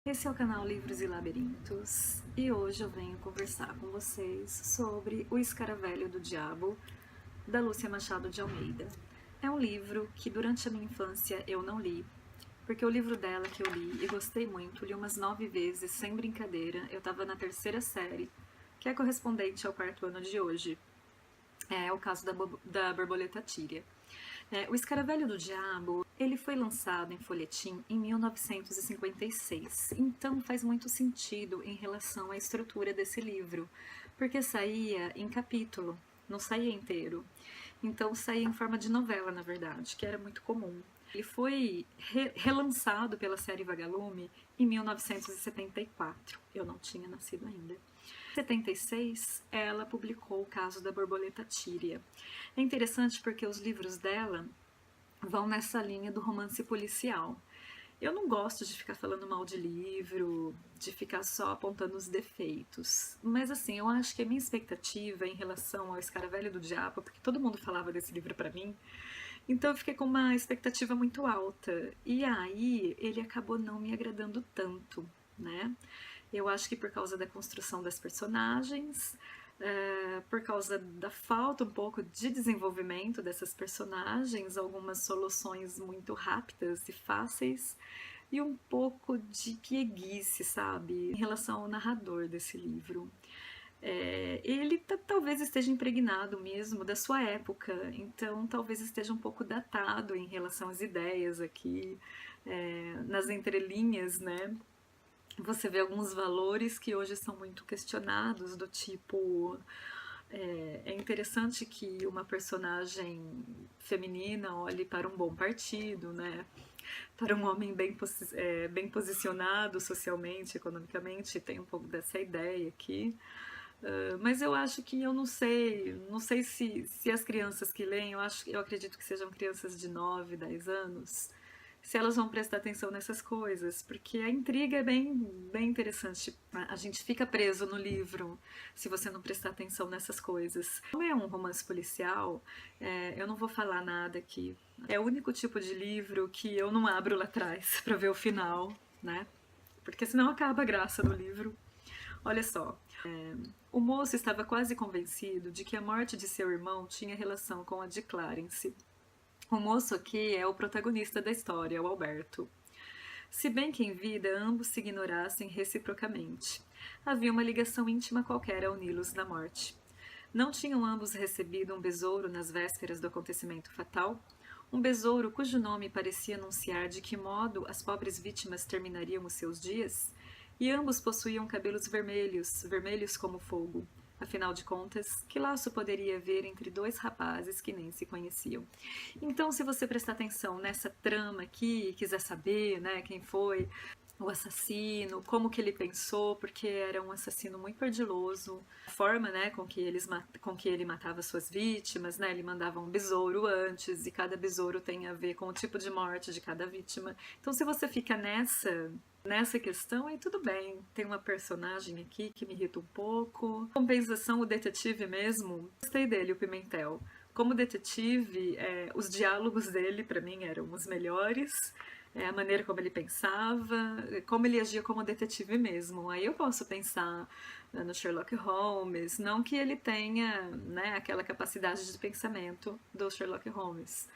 Esse é o canal Livros e Labirintos e hoje eu venho conversar com vocês sobre O Escaravelho do Diabo, da Lúcia Machado de Almeida. É um livro que durante a minha infância eu não li, porque o livro dela que eu li e gostei muito, li umas 9 vezes, sem brincadeira, eu estava na terceira série, que é correspondente ao quarto ano de hoje. É o caso da borboleta tíria. O Escaravelho do Diabo, ele foi lançado em folhetim em 1956, então faz muito sentido em relação à estrutura desse livro, porque saía em capítulo, não saía inteiro. Então saía em forma de novela, na verdade, que era muito comum. Ele foi relançado pela série Vagalume em 1974. Eu não tinha nascido ainda. Em 76, ela publicou o caso da borboleta tíria. É interessante porque os livros dela vão nessa linha do romance policial. Eu não gosto de ficar falando mal de livro, de ficar só apontando os defeitos. Mas assim, eu acho que a minha expectativa em relação ao Escaravelho do Diabo, porque todo mundo falava desse livro pra mim, então eu fiquei com uma expectativa muito alta. E aí ele acabou não me agradando tanto, né? Eu acho que por causa da construção das personagens, por causa da falta um pouco de desenvolvimento dessas personagens, algumas soluções muito rápidas e fáceis, e um pouco de pieguice, sabe, em relação ao narrador desse livro. Ele talvez esteja impregnado mesmo da sua época, então talvez esteja um pouco datado em relação às ideias aqui, nas entrelinhas, né? Você vê alguns valores que hoje são muito questionados, do tipo. É interessante que uma personagem feminina olhe para um bom partido, né? Para um homem bem posicionado socialmente, economicamente, tem um pouco dessa ideia aqui. Mas eu acho que eu não sei se as crianças que leem, eu acredito que sejam crianças de 9, 10 anos, se elas vão prestar atenção nessas coisas, porque a intriga é bem interessante. A gente fica preso no livro se você não prestar atenção nessas coisas. Como é um romance policial, eu não vou falar nada aqui. É o único tipo de livro que eu não abro lá atrás para ver o final, né? Porque senão acaba a graça do livro. Olha só, o moço estava quase convencido de que a morte de seu irmão tinha relação com a de Clarence. O moço aqui é o protagonista da história, o Alberto. Se bem que em vida ambos se ignorassem reciprocamente. Havia uma ligação íntima qualquer a uni-los na morte. Não tinham ambos recebido um besouro nas vésperas do acontecimento fatal? Um besouro cujo nome parecia anunciar de que modo as pobres vítimas terminariam os seus dias? E ambos possuíam cabelos vermelhos, vermelhos como fogo. Afinal de contas, que laço poderia haver entre dois rapazes que nem se conheciam? Então, se você prestar atenção nessa trama aqui e quiser saber, né, quem foi o assassino, como que ele pensou, porque era um assassino muito ardiloso, a forma, né, com que ele matava suas vítimas, né, ele mandava um besouro antes, e cada besouro tem a ver com o tipo de morte de cada vítima. Então, se você fica nessa questão, aí tudo bem. Tem uma personagem aqui que me irrita um pouco. Compensação, o detetive mesmo, gostei dele, o Pimentel. Como detetive, os diálogos dele, para mim, eram os melhores. A maneira como ele pensava, como ele agia como detetive mesmo. Aí eu posso pensar no Sherlock Holmes, não que ele tenha, né, aquela capacidade de pensamento do Sherlock Holmes.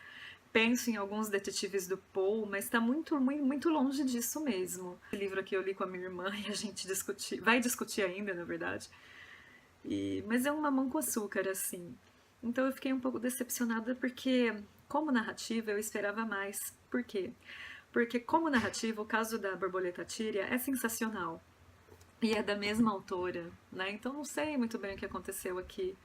Penso em alguns detetives do Poe, mas está muito longe disso mesmo. Esse livro aqui eu li com a minha irmã e a gente vai discutir ainda, na verdade. Mas é um mamão com açúcar, assim. Então eu fiquei um pouco decepcionada porque, como narrativa, eu esperava mais. Por quê? Porque, como narrativa, o caso da borboleta tíria é sensacional. E é da mesma autora, né? Então não sei muito bem o que aconteceu aqui.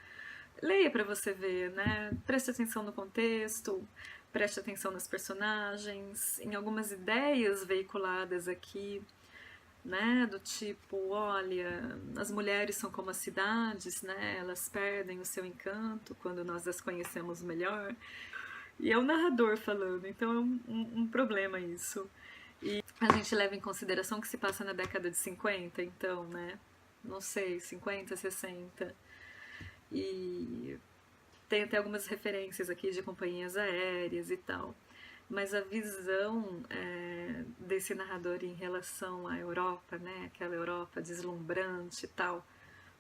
Leia para você ver, né? Preste atenção no contexto, preste atenção nos personagens, em algumas ideias veiculadas aqui, né? Do tipo, olha, as mulheres são como as cidades, né? Elas perdem o seu encanto quando nós as conhecemos melhor. E é o narrador falando, então é um problema isso. E a gente leva em consideração que se passa na década de 50, então, né? Não sei, 50, 60. E tem até algumas referências aqui de companhias aéreas e tal. mas a visão desse narrador em relação à Europa, né, aquela Europa deslumbrante e tal,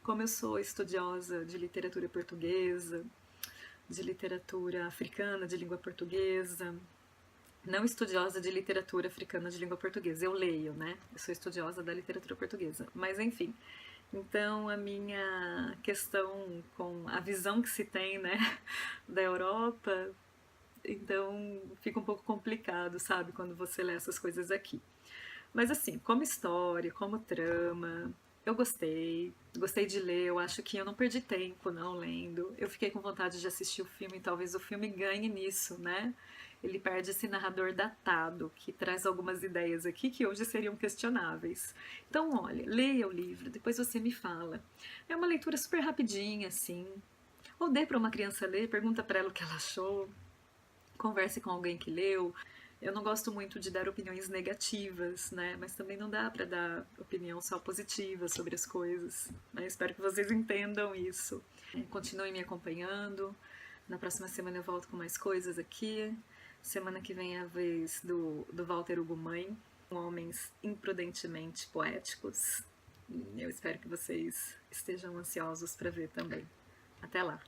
como eu sou estudiosa de literatura portuguesa, de literatura africana de língua portuguesa, não estudiosa de literatura africana de língua portuguesa, eu leio, né? Eu sou estudiosa da literatura portuguesa, mas enfim. Então a minha questão com a visão que se tem, né, da Europa, então fica um pouco complicado, sabe, quando você lê essas coisas aqui. Mas assim, como história, como trama, eu gostei de ler, eu acho que eu não perdi tempo não lendo. Eu fiquei com vontade de assistir o filme, e talvez o filme ganhe nisso, né? Ele perde esse narrador datado, que traz algumas ideias aqui que hoje seriam questionáveis. Então, olha, leia o livro, depois você me fala. É uma leitura super rapidinha, assim. Ou dê para uma criança ler, pergunta para ela o que ela achou, converse com alguém que leu. Eu não gosto muito de dar opiniões negativas, né? Mas também não dá para dar opinião só positiva sobre as coisas. Né? Espero que vocês entendam isso. Continuem me acompanhando. Na próxima semana eu volto com mais coisas aqui. Semana que vem é a vez do Walter Hugo Mãe, Homens Imprudentemente Poéticos. Eu espero que vocês estejam ansiosos para ver também. Até lá!